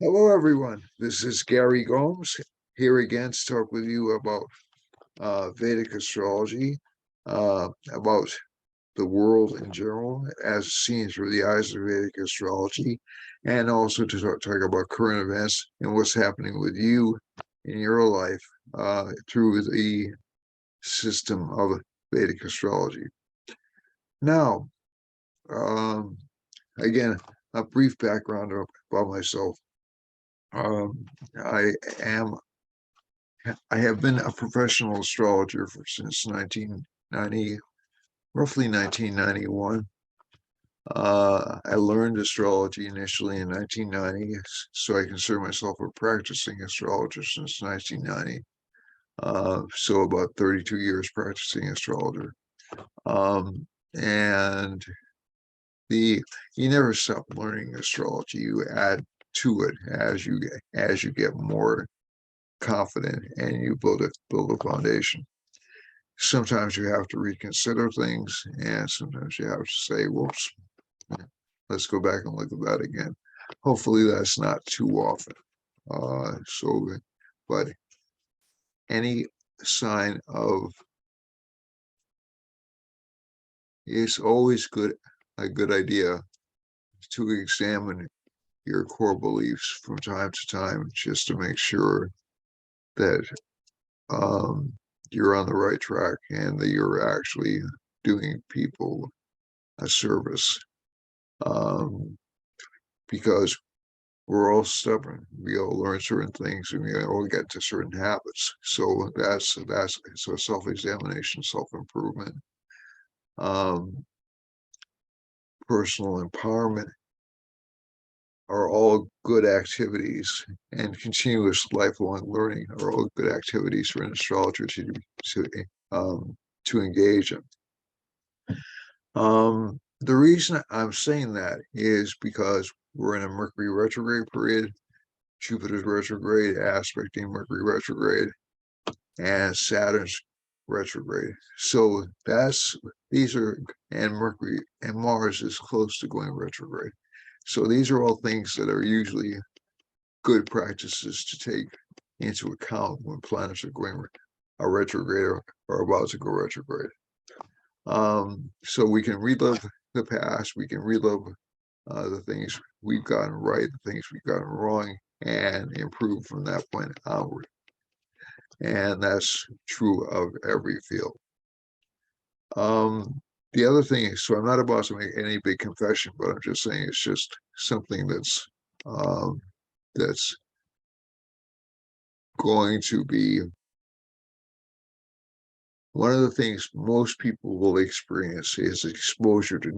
Hello, everyone. This is Gary Gomes here again to talk with you about Vedic astrology, about the world in general, as seen through the eyes of Vedic astrology, and also to talk about current events and what's happening with you in your life through the system of Vedic astrology. Now, um, again, a brief background about myself. Um, I am I have been a professional astrologer since 1990, roughly 1991. I learned astrology initially in 1990, so I consider myself a practicing astrologer since 1990. So about 32 years practicing astrologer. And the you never stop learning astrology. You add to it as you get more confident and you build a foundation. Sometimes you have to reconsider things, and sometimes you have to say, whoops, let's go back and look at that again. Hopefully, that's not too often. But any sign of it's always a good idea to examine your core beliefs from time to time just to make sure that um, you're on the right track and that you're actually doing people a service. Um, because we're all stubborn. We all learn certain things and we all get to certain habits. So that's so self-examination, self-improvement, um, personal empowerment are all good activities, and continuous lifelong learning are all good activities for an astrologer to um, to engage in. The reason I'm saying that is because we're in a Mercury retrograde period. Jupiter's retrograde, aspecting Mercury retrograde, and Saturn's retrograde. So these are, and Mercury and Mars is close to going retrograde. So these are all things that are usually good practices to take into account when planets are going a retrograde or about to go retrograde. So we can relive the past, we can relive the things we've gotten right, the things we've gotten wrong, and improve from that point onward. And that's true of every field. The other thing is, so I'm not about to make any big confession, but I'm just saying it's just something um, that's going to be one of the things most people will experience is exposure to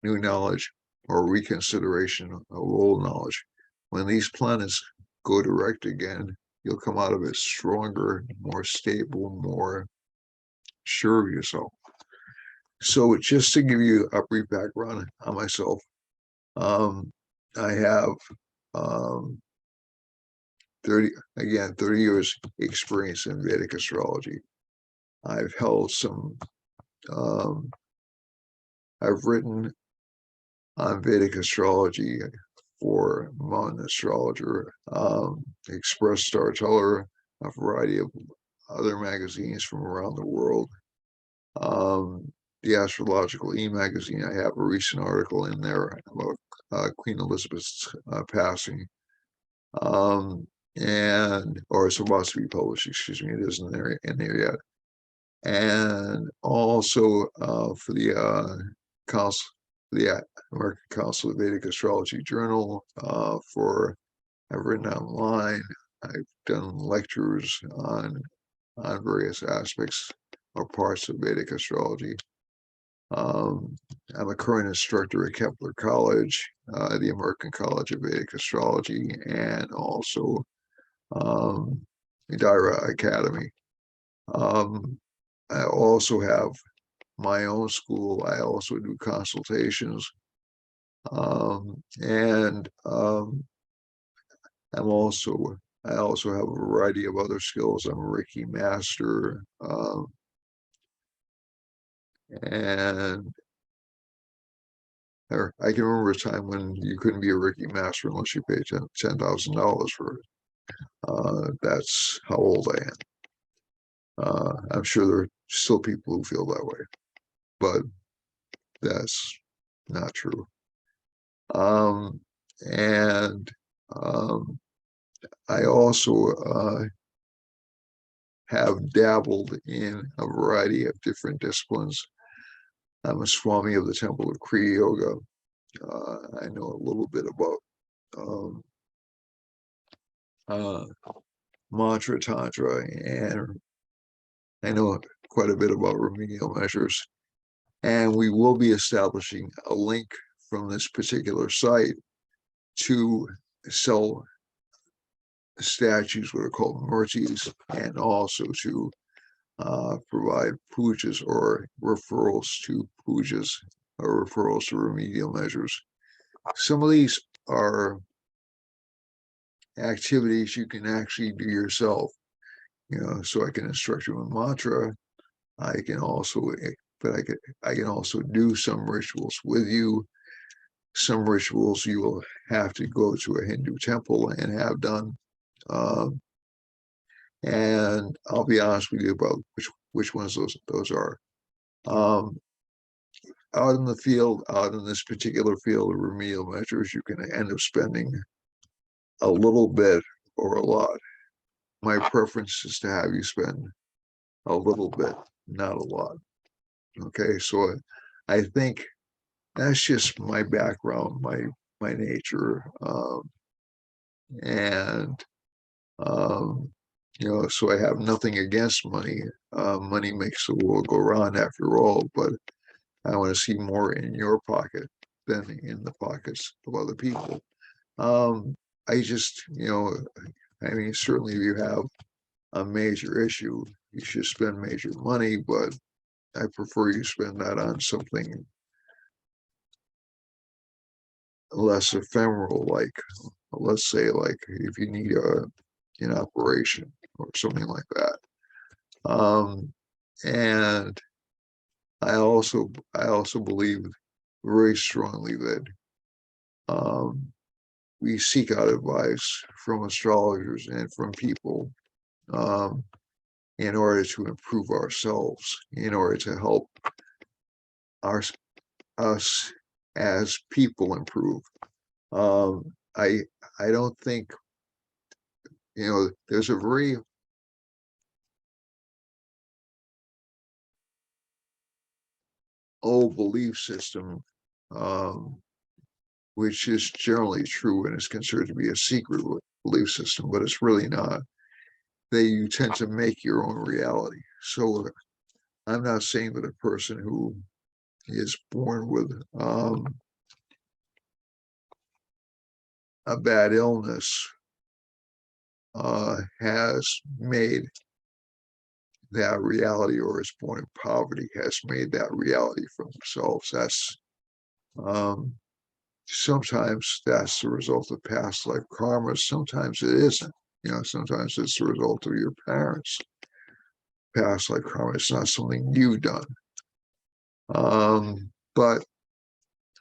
new knowledge or reconsideration of old knowledge. When these planets go direct again, you'll come out of it stronger, more stable, more sure of yourself. So just to give you a brief background on myself, um, I have um, 30 years experience in Vedic astrology. I've held some, um, I've written on Vedic astrology for Mountain Astrologer, Express Star Teller, a variety of other magazines from around the world. The Astrological magazine, I have a recent article in there about Queen Elizabeth's passing. And or it's about to be published, excuse me, it isn't in there yet. And also for the council, the American Council of Vedic Astrology Journal. I've written online. I've done lectures on various aspects or parts of Vedic astrology. I'm a current instructor at Kepler College, the American College of Vedic Astrology, and also Daira Academy. I also have my own school. I also do consultations, and I also have a variety of other skills. I'm a Reiki master, and or I can remember a time when you couldn't be a Reiki master unless you paid $10,000 for it. That's how old I am. I'm sure there are still people who feel that way, but that's not true. Um, and I also have dabbled in a variety of different disciplines. I'm a Swami of the Temple of Kriya Yoga. I know a little bit about um, uh, mantra tantra, and I know quite a bit about remedial measures. And we will be establishing a link from this particular site to sell statues, what are called murtis, and also to provide pujas or referrals to pujas or referrals to remedial measures. Some of these are activities you can actually do yourself, so I can instruct you in mantra. I can also, but I can also do some rituals with you. Some rituals you will have to go to a Hindu temple and have done. And I'll be honest with you about which ones those are. Out in the field, out in this particular field of remedial measures, you can end up spending a little bit or a lot. My preference is to have you spend a little bit, not a lot. Okay, so I think that's just my background, my nature, and um, so I have nothing against money. Money makes the world go round after all, but I want to see more in your pocket than in the pockets of other people. I just, I mean, certainly if you have a major issue, you should spend major money, but I prefer you spend that on something less ephemeral, like, let's say, like if you need an operation or something like that. And I also believe very strongly that we seek out advice from astrologers and from people um, in order to improve ourselves, in order to help our us as people improve. I don't think there's a very old belief system, which is generally true and is considered to be a secret belief system, but it's really not. That you tend to make your own reality. So I'm not saying that a person who is born with a bad illness has made that reality, or is born in poverty has made that reality for themselves. That's um, sometimes that's the result of past life karma. Sometimes it isn't. Sometimes it's the result of your parents' past life karma. It's not something you've done. But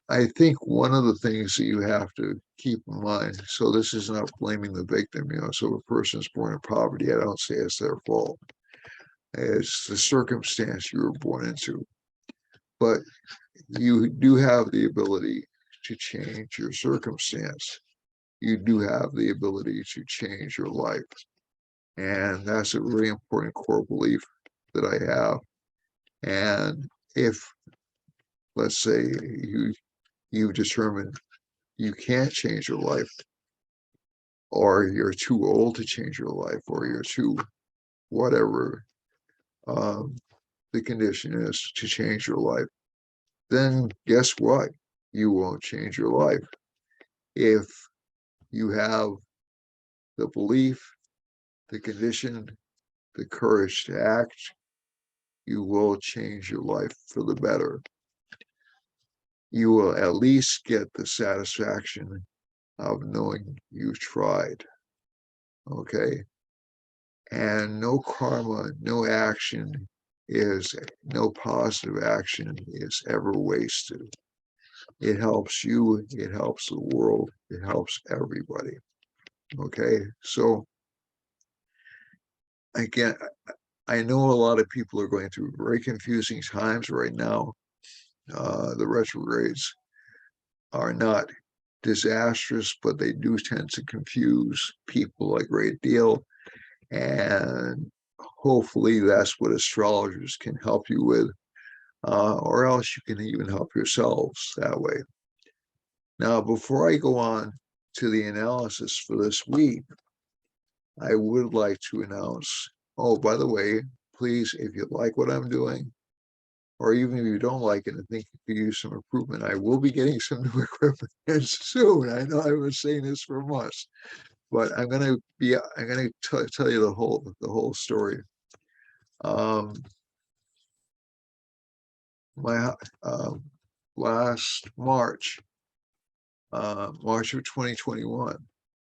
I think one of the things that you have to keep in mind, so this is not blaming the victim, so if a person is born in poverty, I don't say it's their fault. It's the circumstance you were born into. But you do have the ability to change your circumstance. You do have the ability to change your life. And that's a really important core belief that I have. And if, let's say, you determine you can't change your life, or you're too old to change your life, or you're too whatever the condition is to change your life, then guess what? You won't change your life. If you have the belief, the condition, the courage to act, you will change your life for the better. You will at least get the satisfaction of knowing you've tried. Okay. And no karma, no action no positive action is ever wasted. It helps you, it helps the world, it helps everybody. Okay, so again, I know a lot of people are going through very confusing times right now. The retrogrades are not disastrous, but they do tend to confuse people a great deal. And hopefully that's what astrologers can help you with, or else you can even help yourselves that way. Now, before I go on to the analysis for this week, I would like to announce, oh, by the way, please, if you like what I'm doing, or even if you don't like it and think you could use some improvement, I will be getting some new equipment soon. I know I was saying this for months, but I'm gonna tell you the whole story. Um, my last March of 2021,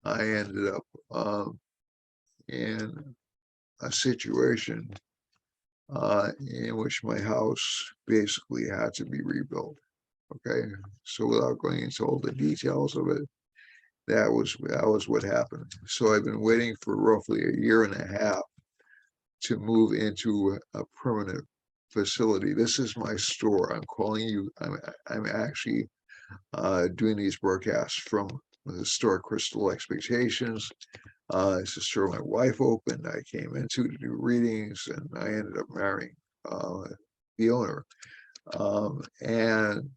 I ended up in a situation in which my house basically had to be rebuilt. Okay, so without going into all the details of it, that was what happened. So I've been waiting for roughly a year and a half to move into a permanent facility. This is my store. I'm calling you. I'm actually doing these broadcasts from the store Crystal Expectations. It's a store my wife opened. I came into to do readings, and I ended up marrying the owner. And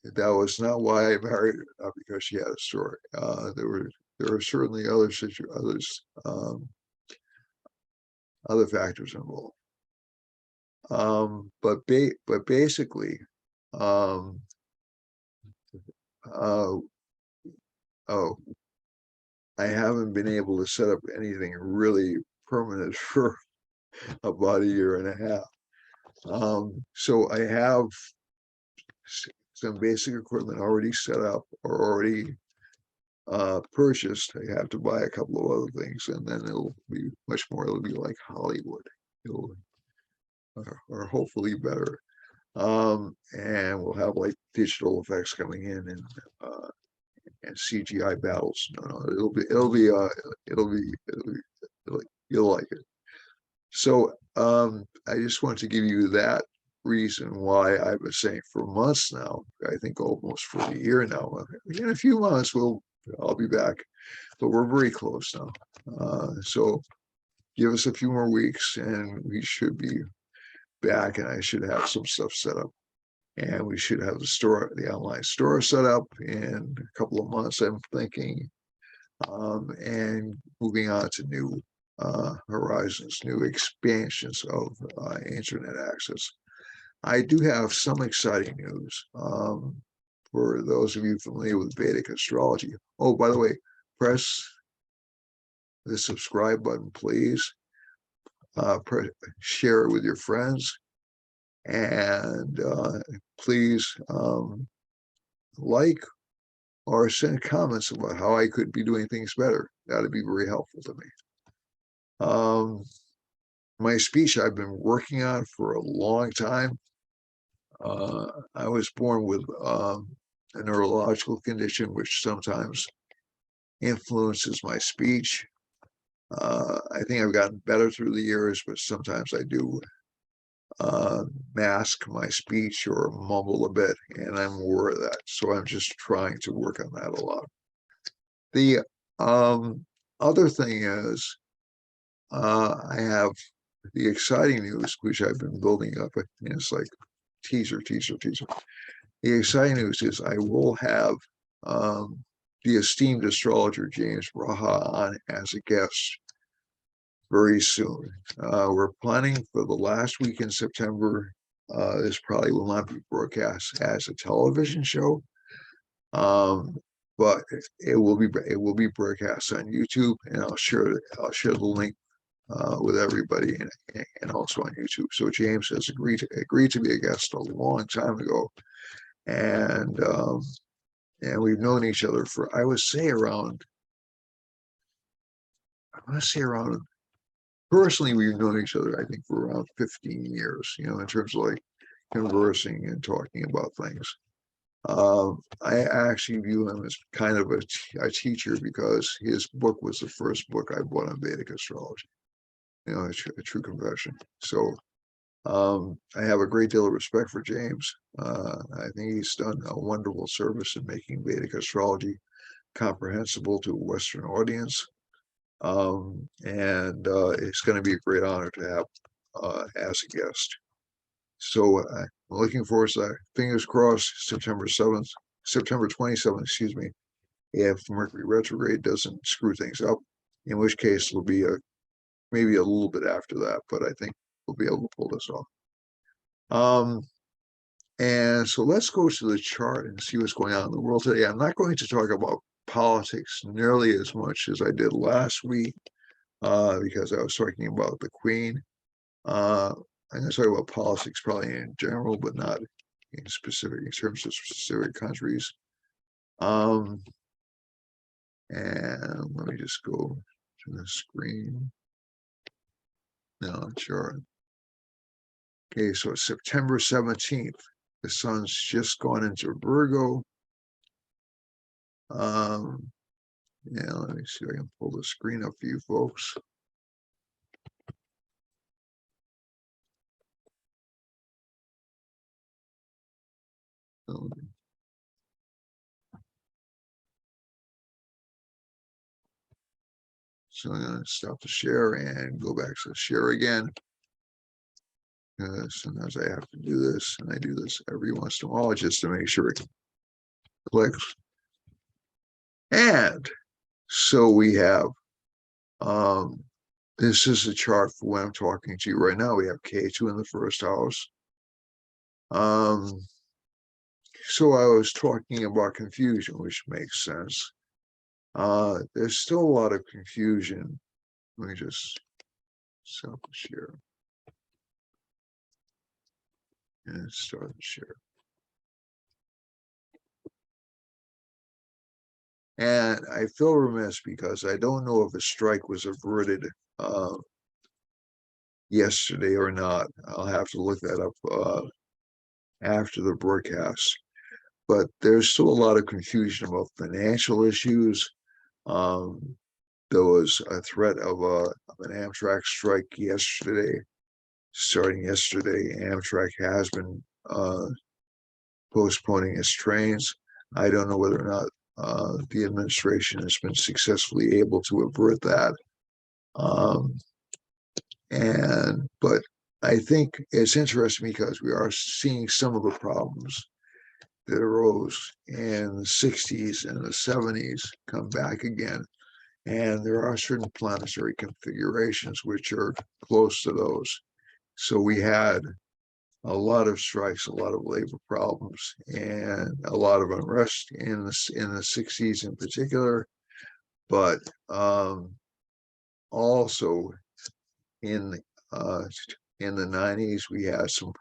that was not why I married her, not because she had a store. There were certainly other factors involved. But basically, um, uh, oh, I haven't been able to set up anything really permanent for about a year and a half. So I have some basic equipment already set up or already purchased. I have to buy a couple of other things, and then it'll be much more. It'll be like Hollywood, it'll, or hopefully better. And we'll have like digital effects coming in and CGI battles. No, you'll like it. So I just want to give you that reason why I've been saying for months now. I think almost for a year now. In a few months, I'll be back, but we're very close now. So give us a few more weeks, and we should be back, and I should have some stuff set up, and we should have the online store set up in a couple of months, I'm thinking, and moving on to new horizons, new expansions of internet access. I do have some exciting news for those of you familiar with Vedic astrology. Oh, by the way, press the subscribe button, please. Share it with your friends, and please like or send comments about how I could be doing things better. That'd be very helpful to me. My speech I've been working on for a long time. I was born with a neurological condition which sometimes influences my speech. I think I've gotten better through the years, but sometimes I do mask my speech or mumble a bit, and I'm aware of that. So I'm just trying to work on that a lot. The other thing is, I have the exciting news, which I've been building up. And it's like teaser. The exciting news is I will have the esteemed astrologer James Braha on as a guest very soon. We're planning for the last week in September. This probably will not be broadcast as a television show, but it will be broadcast on YouTube, and I'll share the link with everybody, and also on YouTube. So James has agreed to be a guest a long time ago, and we've known each other for I want to say around personally we've known each other I think for around 15 years. In terms of like conversing and talking about things. I actually view him as kind of a teacher because his book was the first book I bought on Vedic astrology. You know, a true confession. So I have a great deal of respect for James. I think he's done a wonderful service in making Vedic astrology comprehensible to a Western audience. And it's going to be a great honor to have as a guest. So I'm looking forward to that. Fingers crossed, September 7th, September 27th, excuse me, if Mercury retrograde doesn't screw things up, in which case it'll be maybe a little bit after that, but I think we'll be able to pull this off. And so let's go to the chart and see what's going on in the world today. I'm not going to talk about politics nearly as much as I did last week because I was talking about the Queen. I'm going to talk about politics probably in general, but not in terms of specific countries. And let me just go to the screen. No, chart. Okay, so it's September 17th. The sun's just gone into Virgo. Yeah, let me see if I can pull the screen up for you folks. So I'm going to stop the share and go back to the share again. Sometimes I have to do this, and I do this every once in a while just to make sure it clicks. And so we have, this is a chart for when I'm talking to you right now. We have K2 in the first house. So I was talking about confusion, which makes sense. There's still a lot of confusion. Let me just stop the share and start the share. And I feel remiss because I don't know if a strike was averted yesterday or not. I'll have to look that up after the broadcast. But there's still a lot of confusion about financial issues. There was a threat of an Amtrak strike yesterday. Starting yesterday, Amtrak has been postponing its trains. I don't know whether or not the administration has been successfully able to avert that. But I think it's interesting because we are seeing some of the problems that arose in the 60s and the 70s come back again. And there are certain planetary configurations which are close to those. So we had a lot of strikes, a lot of labor problems, and a lot of unrest in the 60s in particular, but also in the 90s we had some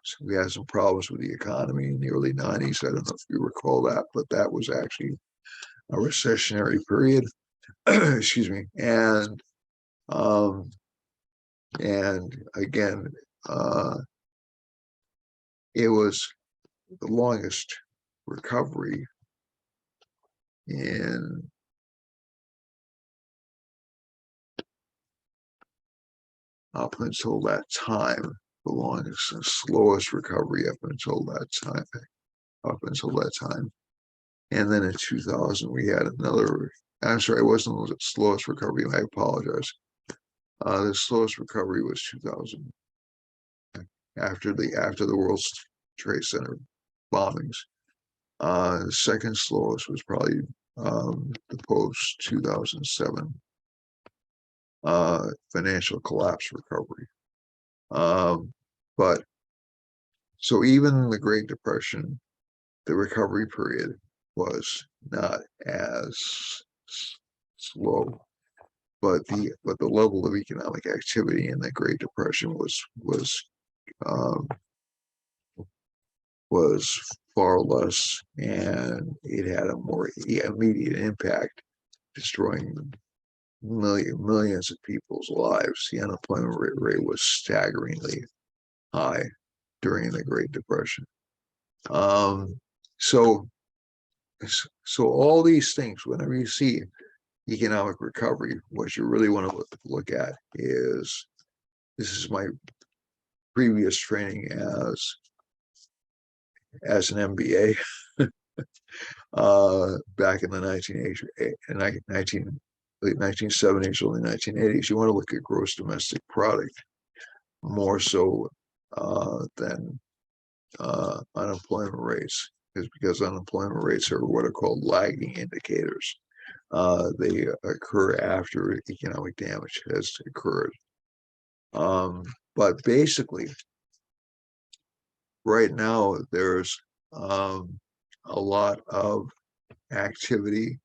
problems with the economy in the early 90s. I don't know if you recall that, but that was actually a recessionary period. Excuse me. And again, it was the longest recovery in up until that time, the longest and slowest recovery up until that time. And then in 2000, we had another, I'm sorry, it wasn't the slowest recovery, I apologize. The slowest recovery was 2000, after the World Trade Center bombings. The second slowest was probably the post-2007 financial collapse recovery. But so even in the Great Depression, the recovery period was not as slow, but the level of economic activity in the Great Depression was far less, and it had a more immediate impact, destroying millions of people's lives. The unemployment rate was staggeringly high during the Great Depression. So So all these things, whenever you see economic recovery, what you really want to look at is, this is my previous training as an MBA back in the 1970s, early 1980s. You want to look at gross domestic product more so than unemployment rates, because unemployment rates are what are called lagging indicators. They occur after economic damage has occurred. But basically, right now, there's a lot of activity.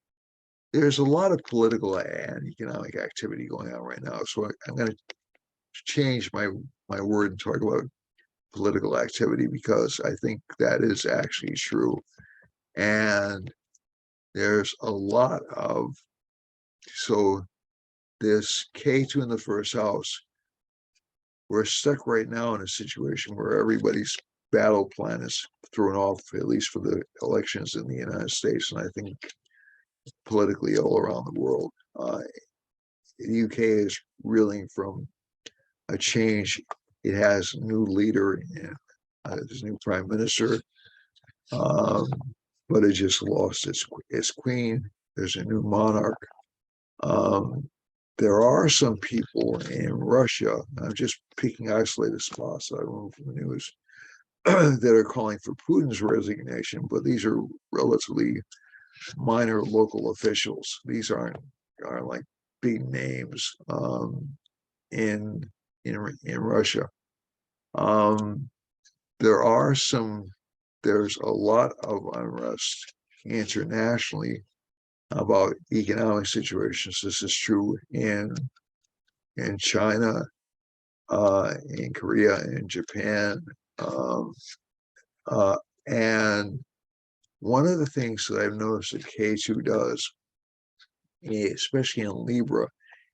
There's a lot of political and economic activity going on right now. So I'm going to change my word and talk about political activity, because I think that is actually true. And there's a lot of, so this K2 in the first house, we're stuck right now in a situation where everybody's battle plan is thrown off, at least for the elections in the United States, and I think politically all around the world. The UK is reeling from a change. It has a new leader, and there's a new prime minister, but it just lost its queen. There's a new monarch. There are some people in Russia, I'm just picking isolated spots that I remove from the news, that are calling for Putin's resignation, but these are relatively minor local officials. These aren't like big names in Russia. There's a lot of unrest internationally about economic situations. This is true in China, in Korea, in Japan. And one of the things that I've noticed that K2 does, especially in Libra,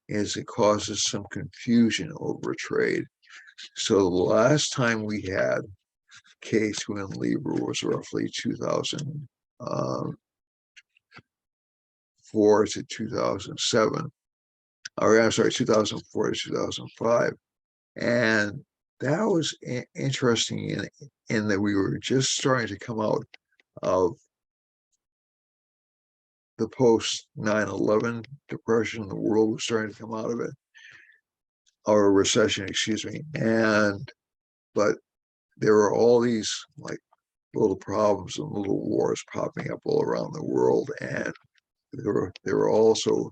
is it causes some confusion over trade. So the last time we had K2 in Libra was roughly 2004 to 2007, or I'm sorry, 2004 to 2005. And that was interesting in that we were just starting to come out of the post 9/11 depression. The world was starting to come out of it, or recession, excuse me. But there were all these like little problems and little wars popping up all around the world, and there were also,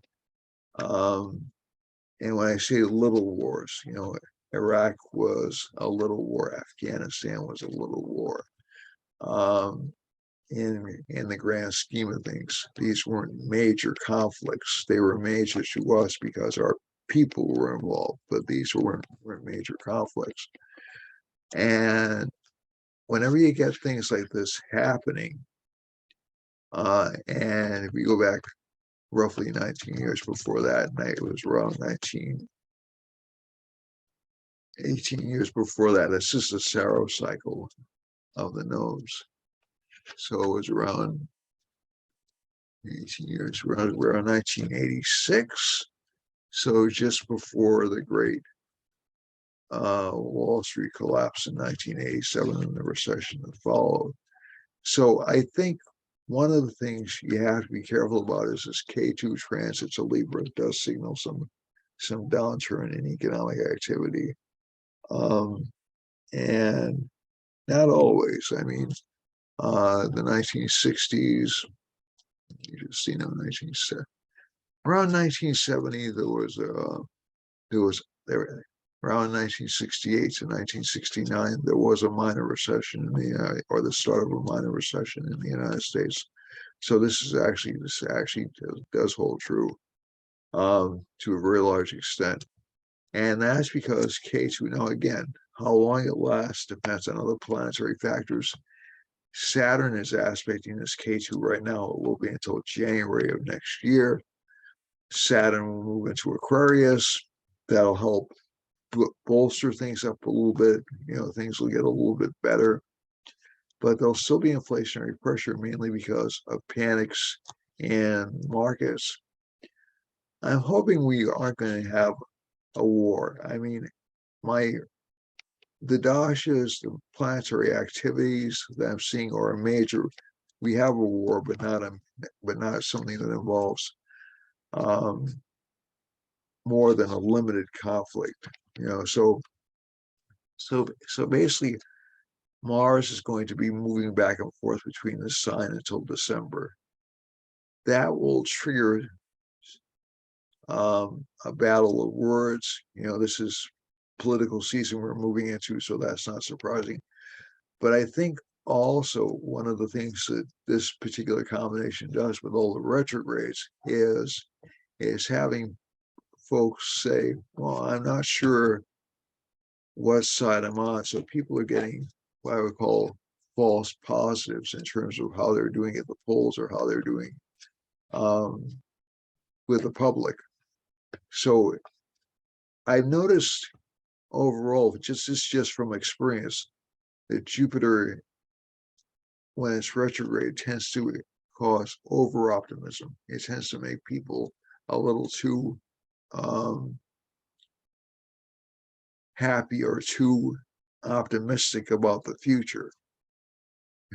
and when I say little wars, Iraq was a little war, Afghanistan was a little war. In the grand scheme of things, these weren't major conflicts. They were major to us because our people were involved, but these weren't major conflicts. And whenever you get things like this happening, and if we go back roughly 19 years before that, and it was around 18 years before that, it's just a Saros cycle of the gnomes. So it was around 18 years, around 1986. So just before the great Wall Street collapse in 1987 and the recession that followed. So I think one of the things you have to be careful about is this K2 transit to Libra. It does signal some downturn in economic activity. And not always. I mean, the 1960s, you just see now, around 1970, around 1968 to 1969, there was a minor recession or the start of a minor recession in the United States. So this actually does hold true to a very large extent. And that's because K2, now again, how long it lasts depends on other planetary factors. Saturn is aspecting this K2 right now. It will be until January of next year. Saturn will move into Aquarius. That'll help bolster things up a little bit. Things will get a little bit better. but there'll still be inflationary pressure, mainly because of panics in markets. I'm hoping we aren't going to have a war. I mean, the dashas, the planetary activities that I'm seeing are a major. We have a war, but not something that involves um, more than a limited conflict. So basically, Mars is going to be moving back and forth between the sign until December. That will trigger a battle of words. This is political season we're moving into, so that's not surprising. But I think also one of the things that this particular combination does with all the retrogrades is having folks say, well, I'm not sure what side I'm on. So people are getting what I would call false positives in terms of how they're doing at the polls or how they're doing with the public. So I've noticed overall, just from experience, that Jupiter, when it's retrograde, tends to cause over optimism. It tends to make people a little too happy or too optimistic about the future.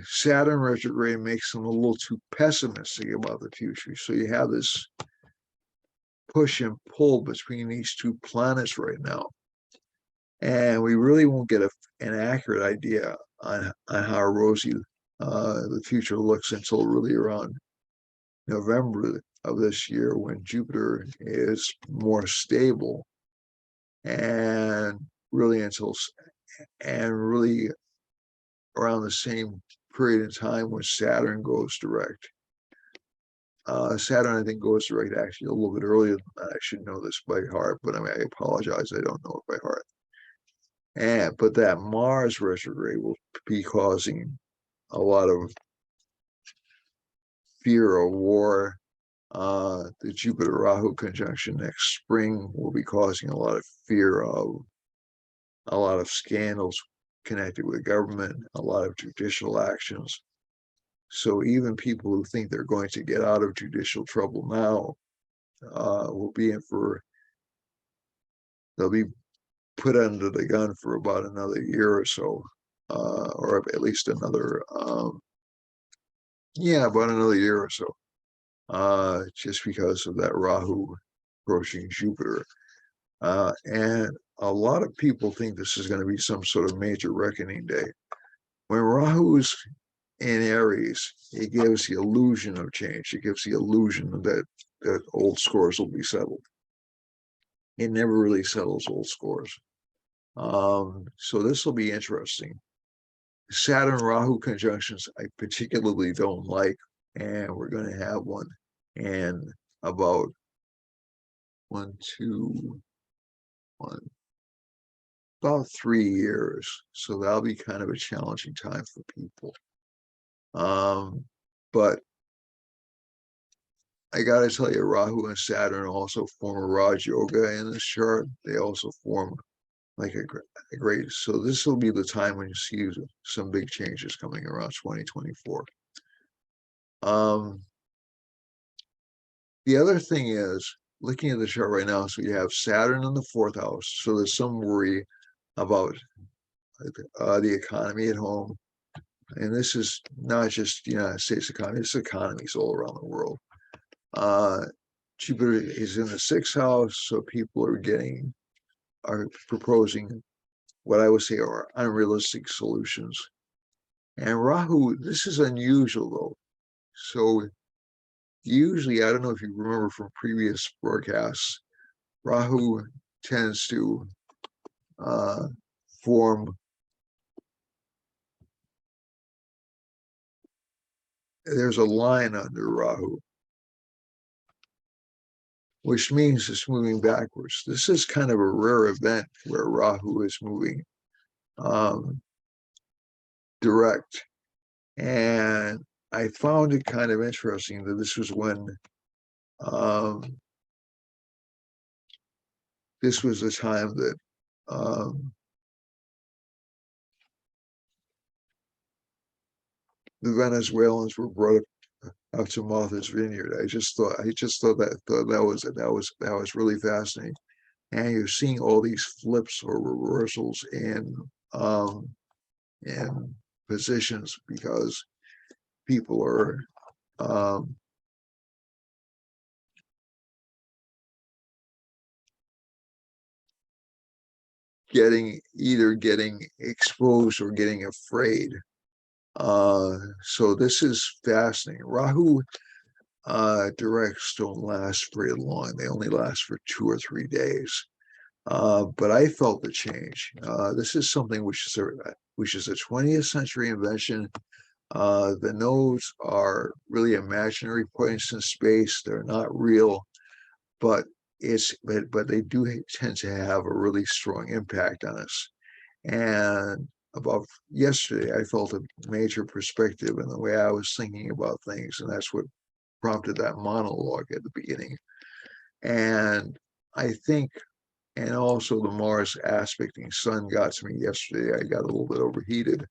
Saturn retrograde makes them a little too pessimistic about the future. So you have this push and pull between these two planets right now. And we really won't get an accurate idea on how rosy the future looks until really around November of this year, when Jupiter is more stable, and really around the same period of time when Saturn goes direct. Saturn, I think, goes direct actually a little bit earlier than that. I should know this by heart, but I apologize, I don't know it by heart. But that Mars retrograde will be causing a lot of fear of war. The Jupiter-Rahu conjunction next spring will be causing a lot of fear of a lot of scandals connected with government, a lot of judicial actions. So even people who think they're going to get out of judicial trouble now will be they'll be put under the gun for about another year or so, or at least about another year or so, just because of that Rahu approaching Jupiter. And a lot of people think this is going to be some sort of major reckoning day. When Rahu's in Aries, it gives the illusion of change. It gives the illusion that old scores will be settled. It never really settles old scores. So this will be interesting. Saturn-Rahu conjunctions I particularly don't like, and we're going to have one in about about 3 years. So that'll be kind of a challenging time for people. But I got to tell you, Rahu and Saturn also form a Raj Yoga in this chart. They also form like a great. So this will be the time when you see some big changes coming around 2024. The other thing is, looking at the chart right now, so you have Saturn in the 4th house. So there's some worry about the economy at home. And this is not just the United States economy, it's economies all around the world. Jupiter is in the 6th house, so people are proposing what I would say are unrealistic solutions. And Rahu, this is unusual though. So usually, I don't know if you remember from previous broadcasts, Rahu tends to form, there's a line under Rahu, which means it's moving backwards. This is kind of a rare event where Rahu is moving direct. And I found it kind of interesting that this was when this was the time that the Venezuelans were brought up to Martha's Vineyard. I just thought that was really fascinating. And you're seeing all these flips or reversals in positions because people are um, either getting exposed or getting afraid. So this is fascinating. Rahu directs don't last very long. They only last for 2 or 3 days. But I felt the change. This is something which is a 20th century invention. The nodes are really imaginary points in space. They're not real, but but they do tend to have a really strong impact on us. And about yesterday, I felt a major perspective in the way I was thinking about things, and that's what prompted that monologue at the beginning. And I think, and also the Mars aspecting Sun got to me yesterday. I got a little bit overheated,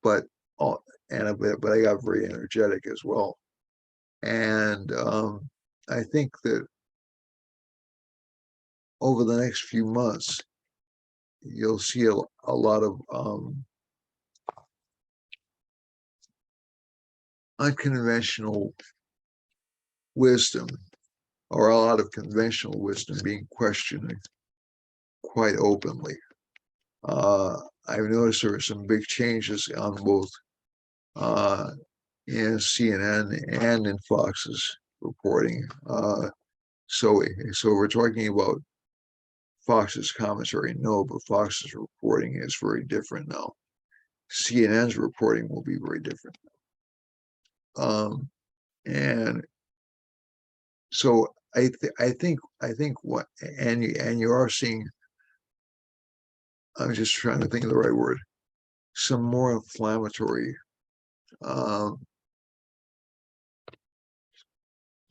but but I got very energetic as well. And I think that over the next few months, you'll see a lot of unconventional wisdom, or a lot of conventional wisdom being questioned quite openly. I've noticed there are some big changes on both in CNN and in Fox's reporting. So we're talking about Fox's commentary, no, but Fox's reporting is very different now. CNN's reporting will be very different. And so I think what and you are seeing. I'm just trying to think of the right word. Some more inflammatory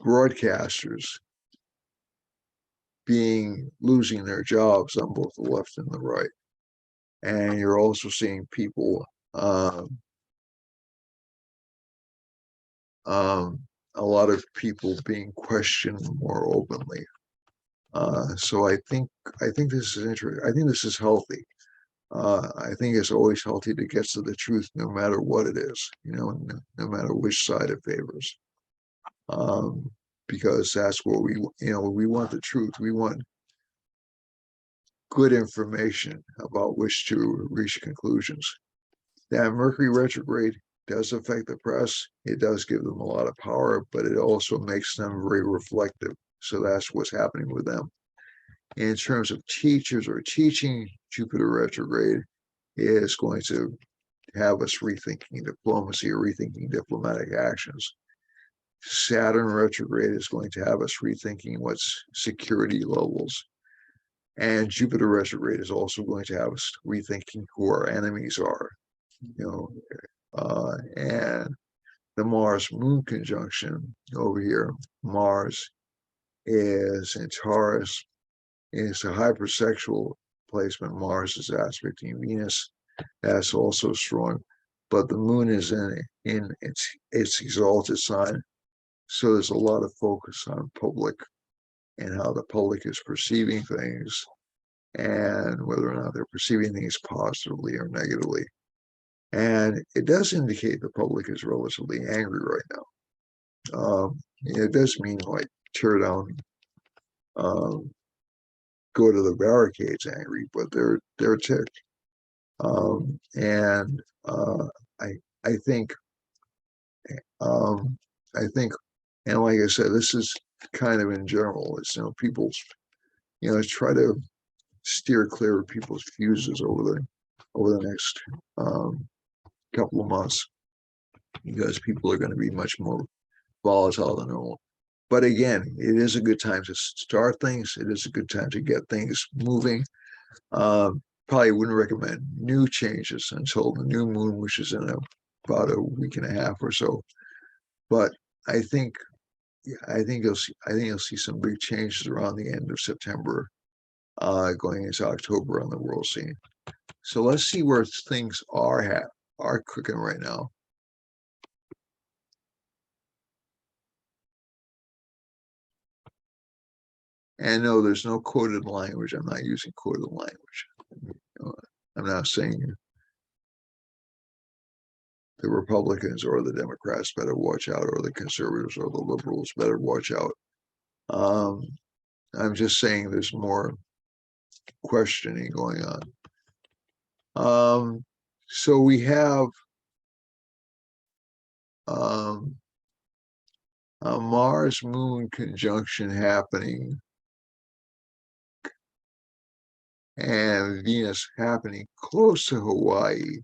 broadcasters losing their jobs on both the left and the right, and you're also seeing people a lot of people being questioned more openly. So I think this is interesting. I think this is healthy. I think it's always healthy to get to the truth, no matter what it is, no matter which side it favors. Because that's what we want the truth. We want good information about which to reach conclusions. That Mercury retrograde does affect the press. It does give them a lot of power, but it also makes them very reflective. So that's what's happening with them. In terms of teachers or teaching, Jupiter retrograde is going to have us rethinking diplomacy or rethinking diplomatic actions. Saturn retrograde is going to have us rethinking what's security levels. And Jupiter retrograde is also going to have us rethinking who our enemies are. And the Mars Moon conjunction over here, Mars is in Taurus, is a hypersexual placement. Mars is aspecting Venus. That's also strong. But the moon is in its exalted sign. So there's a lot of focus on public and how the public is perceiving things, and whether or not they're perceiving things positively or negatively. And it does indicate the public is relatively angry right now. It does mean like tear down, go to the barricades angry, but they're ticked. And I think I think, and like I said, this is kind of in general. It's people's try to steer clear of people's fuses over the next couple of months, because people are going to be much more volatile than normal. But again, it is a good time to start things. It is a good time to get things moving. Probably wouldn't recommend new changes until the new moon, which is in about a week and a half or so. But I think you'll see some big changes around the end of September, going into October on the world scene. So let's see where things are cooking right now. And no, there's no coded language. I'm not using coded language. I'm not saying the Republicans or the Democrats better watch out, or the conservatives or the liberals better watch out. I'm just saying there's more questioning going on. So we have a Mars-Moon conjunction happening, and Venus happening close to Hawaii.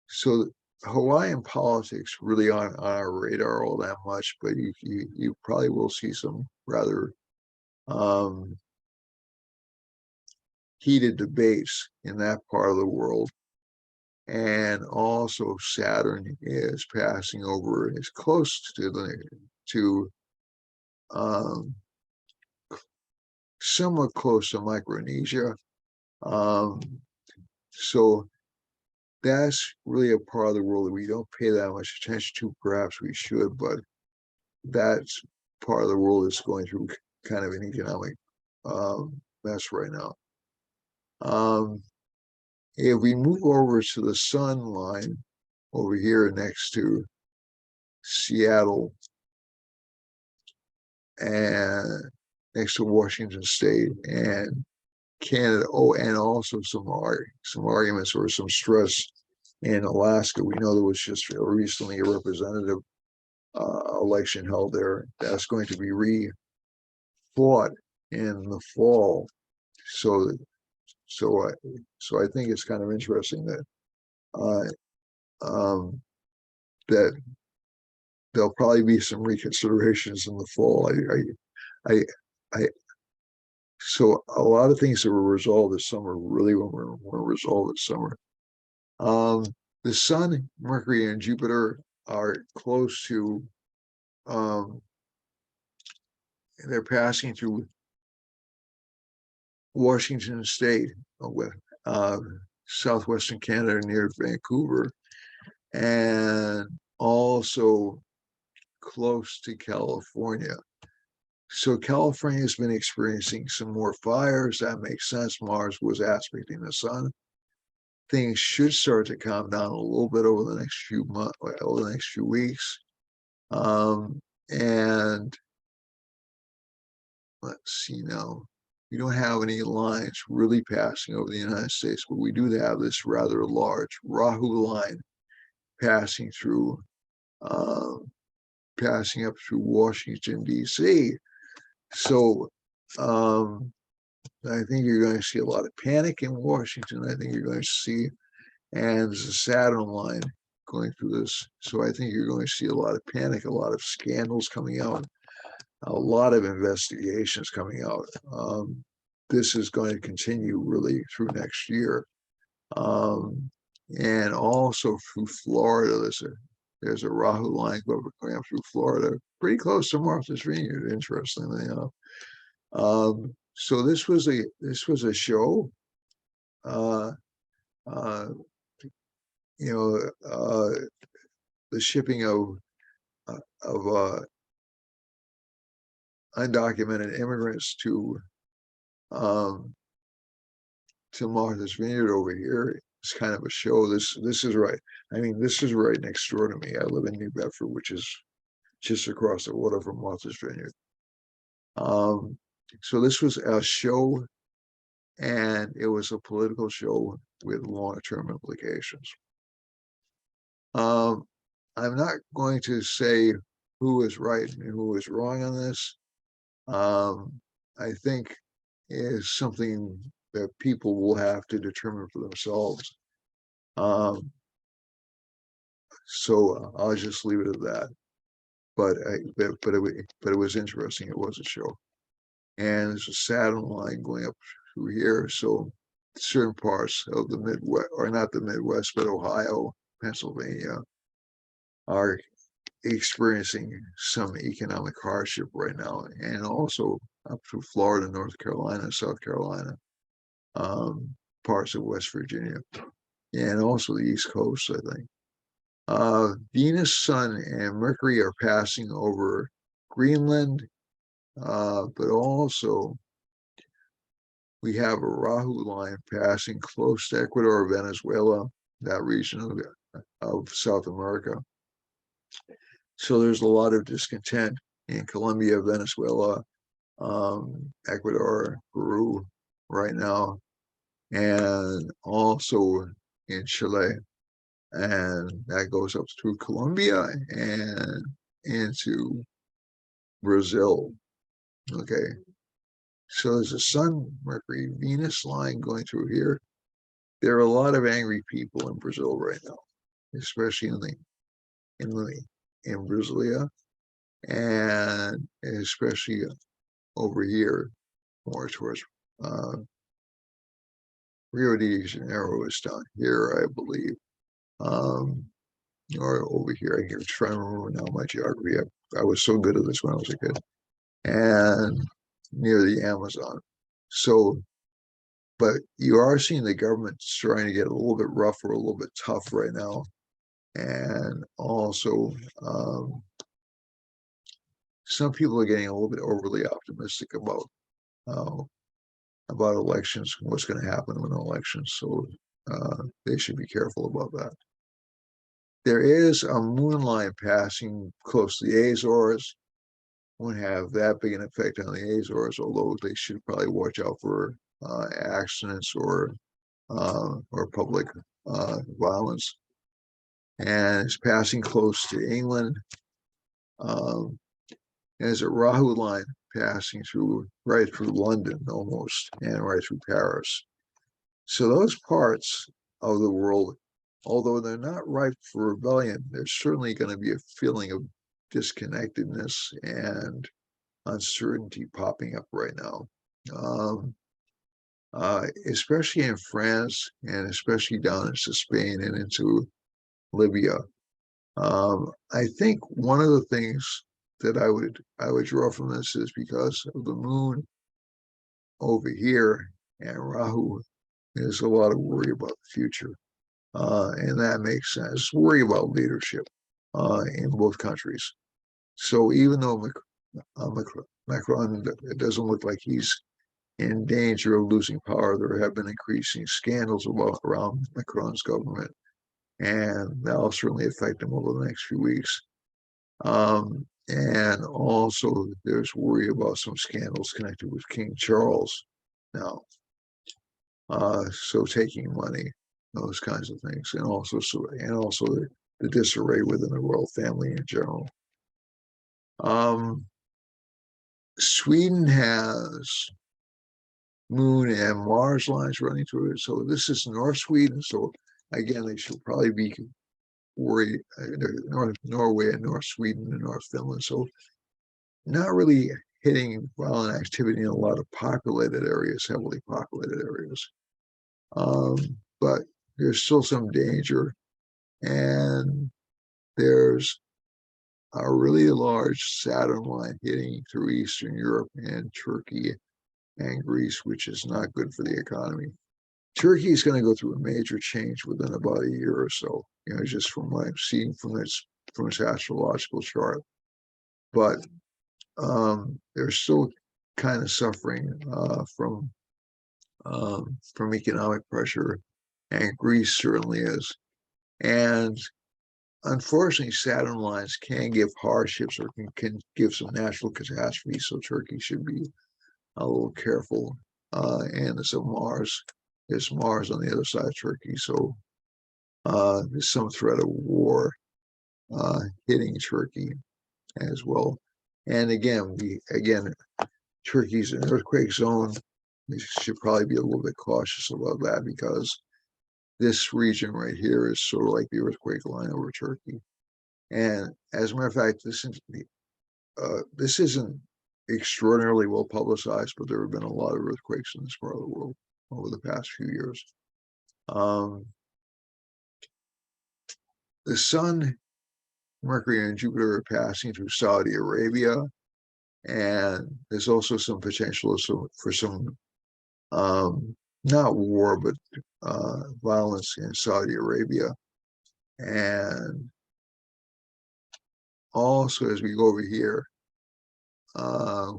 So Hawaiian politics really aren't on our radar all that much, but you probably will see some rather heated debates in that part of the world. And also Saturn is passing over, is close to somewhat close to Micronesia. So that's really a part of the world that we don't pay that much attention to. Perhaps we should, but that's part of the world that's going through kind of an economic mess right now. If we move over to the sun line over here next to Seattle and next to Washington State and Canada, and also some arguments or some stress in Alaska. We know there was just recently a representative election held there that's going to be re-fought in the fall. So I think it's kind of interesting that that there'll probably be some reconsiderations in the fall. So a lot of things that were resolved this summer really were resolved this summer. The Sun, Mercury, and Jupiter are close to. They're passing through Washington State, with southwestern Canada near Vancouver, and also close to California. So California has been experiencing some more fires. That makes sense. Mars was aspecting the sun. Things should start to calm down a little bit over the next few months, over the next few weeks. And let's see now. We don't have any lines really passing over the United States, but we do have this rather large Rahu line passing through, passing up through Washington, D.C. So I think you're going to see a lot of panic in Washington. I think you're going to see, and there's a Saturn line going through this. So I think you're going to see a lot of panic, a lot of scandals coming out, a lot of investigations coming out. This is going to continue really through next year. And also through Florida, there's a Rahu line going up through Florida, pretty close to Martha's Vineyard, interestingly enough. So this was a show. The shipping of undocumented immigrants to Martha's Vineyard over here. It's kind of a show. This is right. I mean, this is right next door to me. I live in New Bedford, which is just across the water from Martha's Vineyard. So this was a show, and it was a political show with long-term implications. I'm not going to say who is right and who is wrong on this. I think is something that people will have to determine for themselves. So I'll just leave it at that. But it was interesting. It was a show, and there's a Saturn line going up through here. So certain parts of the Midwest, or not the Midwest, but Ohio, Pennsylvania, are experiencing some economic hardship right now, and also up through Florida, North Carolina, South Carolina, parts of West Virginia, and also the East Coast, I think. Venus, Sun, and Mercury are passing over Greenland, but also we have a Rahu line passing close to Ecuador, Venezuela, that region of South America. So there's a lot of discontent in Colombia, Venezuela, Ecuador, Peru right now, and also in Chile. And that goes up through Colombia and into Brazil. Okay. So there's a Sun, Mercury, Venus line going through here. There are a lot of angry people in Brazil right now, especially in Brasilia, and especially over here, more towards Rio de Janeiro is down here, I believe. Or over here, I can try to remember now my geography. I was so good at this when I was a kid. And near the Amazon. So, but you are seeing the government trying to get a little bit rougher, a little bit tough right now. And also, some people are getting a little bit overly optimistic about elections, what's going to happen with elections. So they should be careful about that. There is a moon line passing close to the Azores. Won't have that big an effect on the Azores, although they should probably watch out for accidents or public violence. And it's passing close to England. There's a Rahu line passing through right through London almost, and right through Paris. So those parts of the world, although they're not ripe for rebellion, there's certainly going to be a feeling of disconnectedness and uncertainty popping up right now. Especially in France and especially down into Spain and into Libya. I think one of the things that I would draw from this is because of the moon over here and Rahu, there's a lot of worry about the future. And that makes sense. Worry about leadership in both countries. So even though Macron, it doesn't look like he's in danger of losing power, there have been increasing scandals around Macron's government, and that'll certainly affect him over the next few weeks. And also, there's worry about some scandals connected with King Charles now. So taking money, those kinds of things, and also the disarray within the royal family in general. Sweden has Moon and Mars lines running through it. So this is North Sweden. So again, they should probably be worried. North Norway and North Sweden and North Finland. So not really hitting violent activity in a lot of populated areas, heavily populated areas. But there's still some danger, and there's a really large Saturn line hitting through Eastern Europe and Turkey and Greece, which is not good for the economy. Turkey is going to go through a major change within about a year or so, just from what I'm seeing from its astrological chart. But they're still kind of suffering from economic pressure, and Greece certainly is. And unfortunately, Saturn lines can give hardships or can give some natural catastrophes, so Turkey should be a little careful. And there's Mars on the other side of Turkey, so there's some threat of war hitting Turkey as well. And again, Turkey's an earthquake zone. We should probably be a little bit cautious about that because this region right here is sort of like the earthquake line over Turkey. And as a matter of fact, this isn't extraordinarily well publicized, but there have been a lot of earthquakes in this part of the world over the past few years. The Sun, Mercury, and Jupiter are passing through Saudi Arabia, and there's also some potential for some not war, but violence in Saudi Arabia. And also, as we go over here,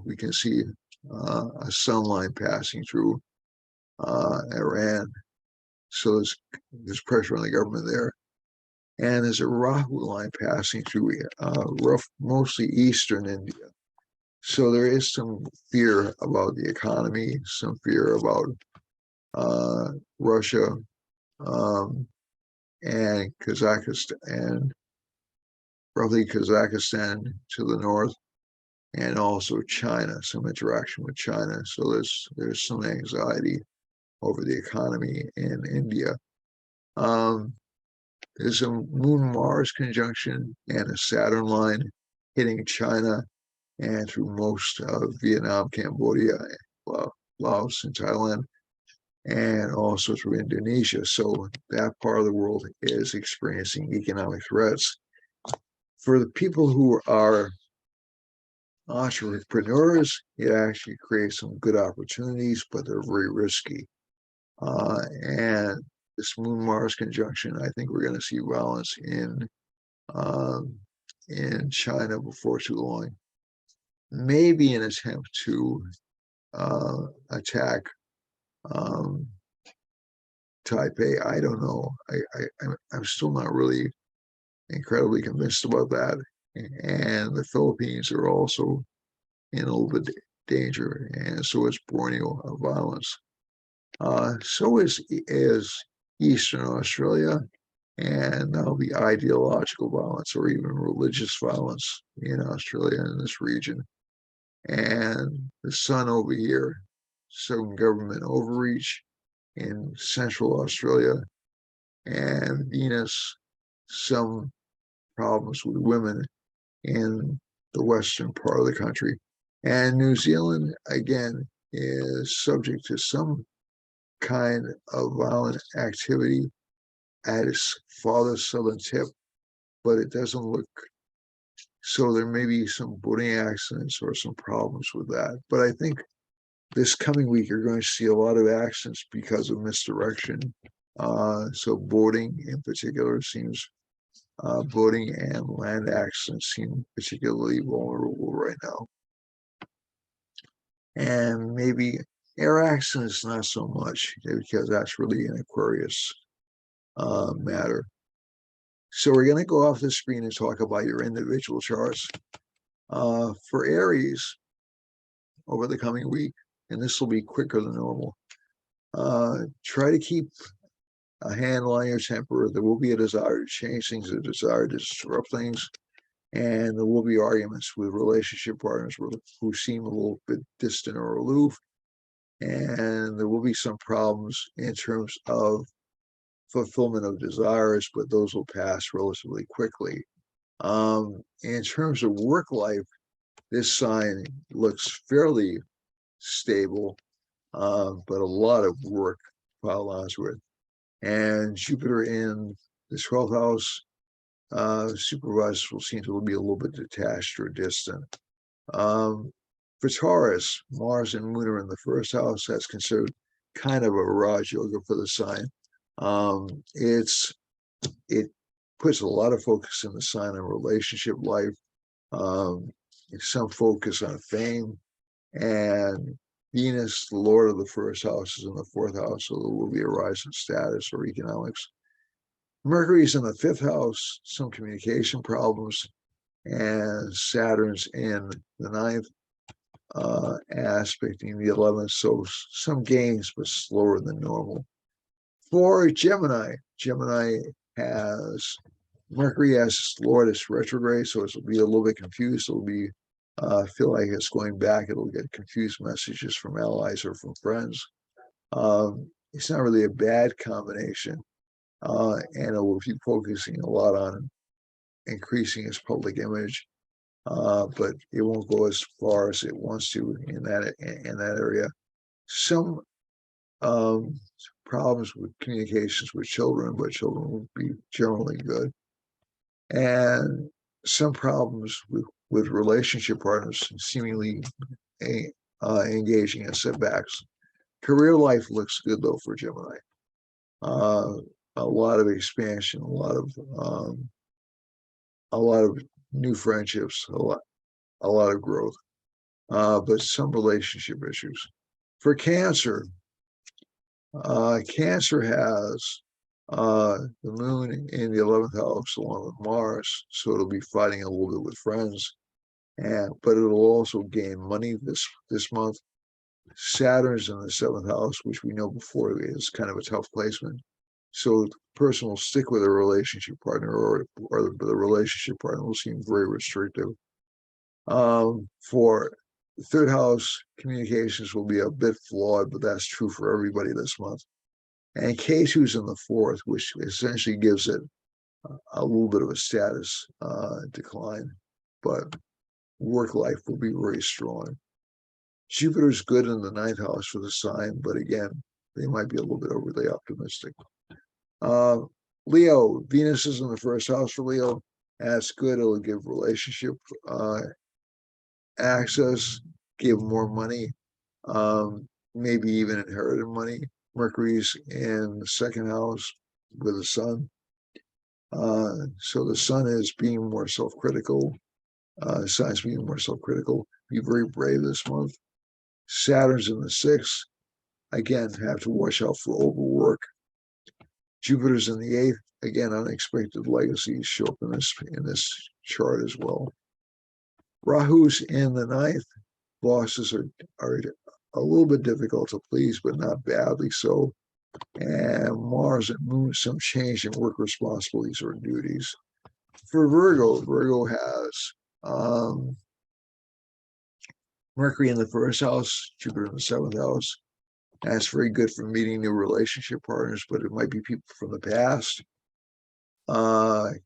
we can see a sun line passing through Iran. So there's pressure on the government there. And there's a Rahu line passing through mostly eastern India. So there is some fear about the economy, some fear about Russia and Kazakhstan, and roughly Kazakhstan to the north, and also China, some interaction with China. So there's some anxiety over the economy in India. There's a Moon-Mars conjunction and a Saturn line hitting China and through most of Vietnam, Cambodia, Laos, and Thailand, and also through Indonesia. So that part of the world is experiencing economic threats. For the people who are entrepreneurs, it actually creates some good opportunities, but they're very risky. And this Moon-Mars conjunction, I think we're going to see violence in China before too long. Maybe an attempt to attack Taipei. I don't know. I'm still not really incredibly convinced about that. And the Philippines are also in a little bit danger, and so is Borneo of violence. So is Eastern Australia, and now the ideological violence or even religious violence in Australia in this region. And the sun over here, some government overreach in Central Australia, and Venus, some problems with women in the western part of the country. And New Zealand, again, is subject to some kind of violent activity at its farthest southern tip, but it doesn't look so. There may be some boating accidents or some problems with that. But I think this coming week you're going to see a lot of accidents because of misdirection. So boating in particular seems boating and land accidents seem particularly vulnerable right now. And maybe air accidents not so much, because that's really an Aquarius matter. So we're going to go off the screen and talk about your individual charts. For Aries, over the coming week, and this will be quicker than normal, try to keep a handle on your temper. There will be a desire to change things, a desire to disrupt things, and there will be arguments with relationship partners who seem a little bit distant or aloof, and there will be some problems in terms of fulfillment of desires, but those will pass relatively quickly. In terms of work life, this sign looks fairly stable, but a lot of work piled onto it. And Jupiter in the 12th house, supervisors will seem to be a little bit detached or distant. For Taurus, Mars and Moon are in the first house. That's considered kind of a Raj Yoga for the sign. It puts a lot of focus in the sign on relationship life, some focus on fame, and Venus, the Lord of the first house, is in the 4th house, so there will be a rise in status or economics. Mercury's in the 5th house, some communication problems, and Saturn's in the 9th, aspecting the 11th, so some gains, but slower than normal. For Gemini, has Mercury as its Lord is retrograde, so it'll be a little bit confused. It'll be feel like it's going back. It'll get confused messages from allies or from friends. It's not really a bad combination, and it will be focusing a lot on increasing its public image, but it won't go as far as it wants to in that area. Some problems with communications with children, but children will be generally good. And some problems with relationship partners seemingly engaging in setbacks. Career life looks good though for Gemini. A lot of expansion, a lot of new friendships, a lot of growth. but some relationship issues. For Cancer, Cancer has the moon in the 11th house along with Mars, so it'll be fighting a little bit with friends, but it'll also gain money this month. Saturn's in the 7th house, which we know before is kind of a tough placement. So the person will stick with a relationship partner, or the relationship partner will seem very restrictive. For the 3rd house, communications will be a bit flawed, but that's true for everybody this month. And K2's in the 4th, which essentially gives it a little bit of a status decline, but work life will be very strong. Jupiter's good in the 9th house for the sign, but again, they might be a little bit overly optimistic. Leo, Venus is in the 1st house for Leo. That's good. It'll give relationship access, give more money, maybe even inherited money. Mercury's in the 2nd house with the sun. So the sun is being more self-critical. Sign's being more self-critical. Be very brave this month. Saturn's in the 6th. Again, have to watch out for overwork. Jupiter's in the 8th. Again, unexpected legacies show up in this chart as well. Rahu's in the 9th. Bosses are a little bit difficult to please, but not badly so. And Mars and Moon, some change in work responsibilities or duties. For Virgo, Virgo has Mercury in the 1st house, Jupiter in the 7th house. That's very good for meeting new relationship partners, but it might be people from the past. K2,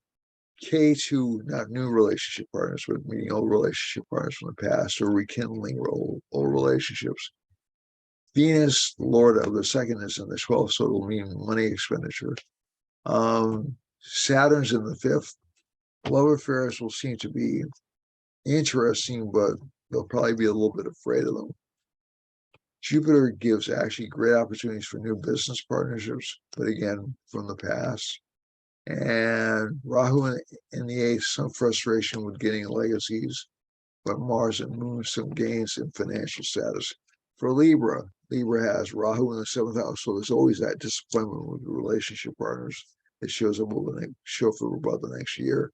not new relationship partners, but meeting old relationship partners from the past or rekindling old relationships. Venus, the Lord of the 2nd, is in the 12th, so it'll mean money expenditure. Saturn's in the 5th. Love affairs will seem to be interesting, but they'll probably be a little bit afraid of them. Jupiter gives actually great opportunities for new business partnerships, but again, from the past. And Rahu in the 8th, some frustration with getting legacies, but Mars and Moon, some gains in financial status. For Libra, Libra has Rahu in the 7th house, so there's always that disappointment with the relationship partners. It shows up over the show for about the next year.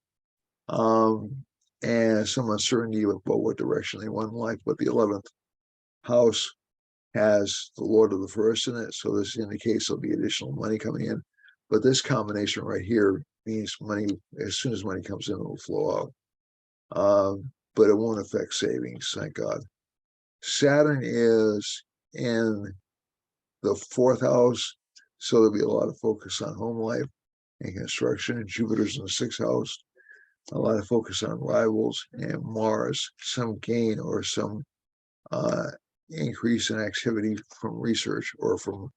And some uncertainty about what direction they want in life, but the 11th house has the Lord of the 1st in it, so this indicates there'll be additional money coming in. But this combination right here means money, as soon as money comes in, it'll flow out. But it won't affect savings, thank God. Saturn is in the 4th house, so there'll be a lot of focus on home life and construction. Jupiter's in the 6th house, a lot of focus on rivals, and Mars, some gain or some increase in activity from research or from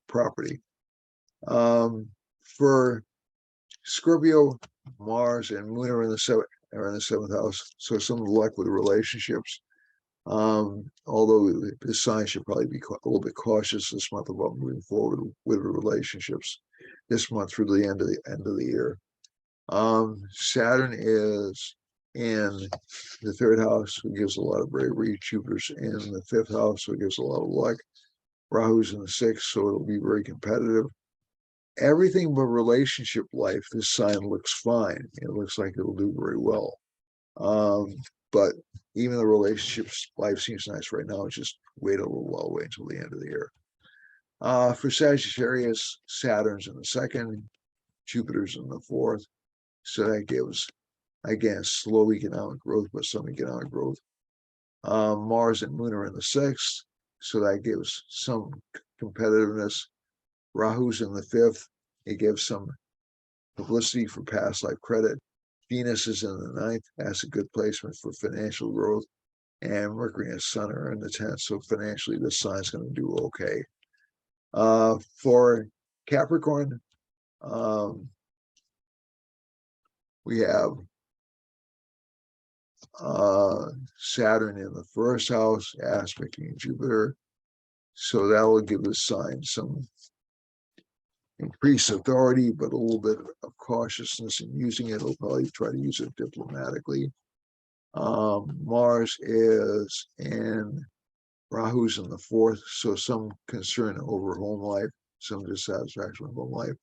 property. For Scorpio, Mars and Moon are in the 7th house, so some luck with relationships. Although the sign should probably be a little bit cautious this month about moving forward with relationships this month through the end of the year. Saturn is in the 3rd house, so it gives a lot of bravery. Jupiter's in the 5th house, so it gives a lot of luck. Rahu's in the 6th, so it'll be very competitive. Everything but relationship life, this sign looks fine. It looks like it'll do very well. But even the relationships life seems nice right now. Just wait a little while, wait until the end of the year. For Sagittarius, Saturn's in the 2nd, Jupiter's in the 4th. So that gives, again, slow economic growth, but some economic growth. Mars and Moon are in the 6th, so that gives some competitiveness. Rahu's in the 5th. It gives some publicity for past life credit. Venus is in the 9th. That's a good placement for financial growth. And Mercury and Sun are in the 10th. So financially, this sign's going to do okay. For Capricorn, we have Saturn in the 1st house, aspecting Jupiter. So that will give this sign some increased authority, but a little bit of cautiousness in using it. He'll probably try to use it diplomatically. Mars is in Rahu's in the fourth, so some concern over home life, some dissatisfaction with home life,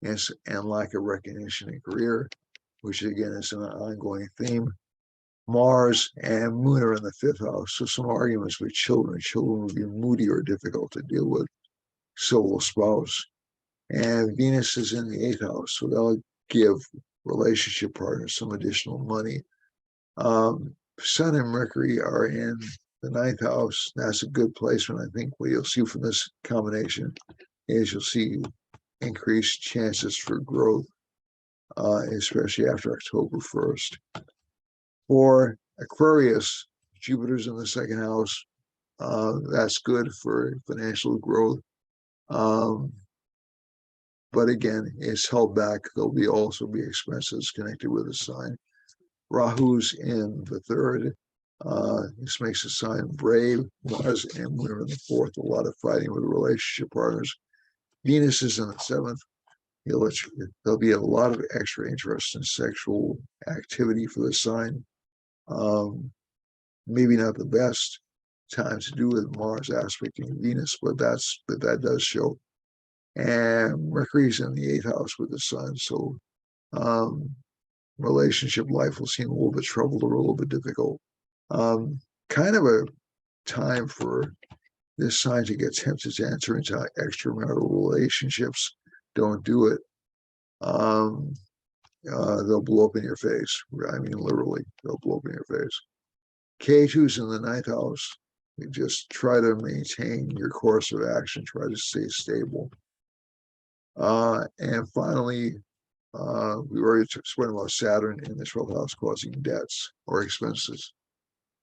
and lack of recognition in career, which again is an ongoing theme. Mars and Moon are in the fifth house, so some arguments with children. Children will be moody or difficult to deal with. So will spouse. And Venus is in the eighth house, so that'll give relationship partners some additional money. Sun and Mercury are in the ninth house. That's a good placement. I think what you'll see from this combination is you'll see increased chances for growth, especially after October 1st. For Aquarius, Jupiter's in the second house. That's good for financial growth. But again, it's held back. There'll also be expenses connected with the sign. Rahu's in the third. This makes the sign brave. Mars and Moon are in the fourth. A lot of fighting with relationship partners. Venus is in the seventh. There'll be a lot of extra interest in sexual activity for the sign. Maybe not the best time to do with Mars aspecting Venus, but that does show. And Mercury's in the eighth house with the sun, so relationship life will seem a little bit troubled or a little bit difficult. Kind of a time for this sign to get tempted to enter into extramarital relationships. Don't do it. They'll blow up in your face. I mean, literally, they'll blow up in your face. K2's in the ninth house. You just try to maintain your course of action, try to stay stable. And finally, we already spoken about Saturn in the 12th house causing debts or expenses.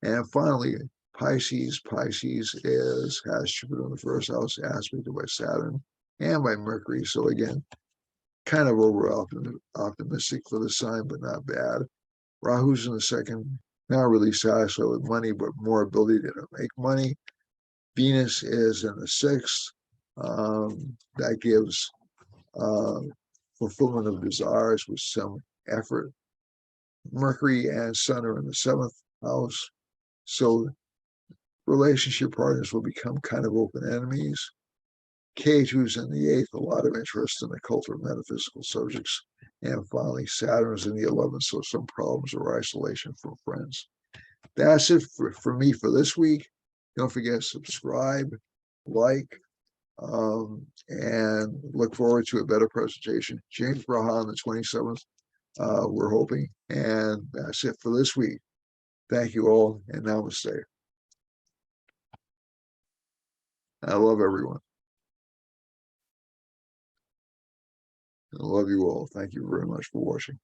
And finally, Pisces. Pisces has Jupiter in the first house, aspected by Saturn and by Mercury. So again, kind of over optimistic for the sign, but not bad. Rahu's in the second, not really satisfied with money, but more ability to make money. Venus is in the sixth. That gives fulfillment of desires with some effort. Mercury and Sun are in the seventh house. So relationship partners will become kind of open enemies. K2's in the eighth, a lot of interest in occult or metaphysical subjects. And finally, Saturn's in the 11th, so some problems or isolation from friends. That's it for me for this week. Don't forget to subscribe, like, and look forward to a better presentation. James Braha on the 27th, we're hoping. And that's it for this week. Thank you all, and namaste. I love everyone. I love you all. Thank you very much for watching.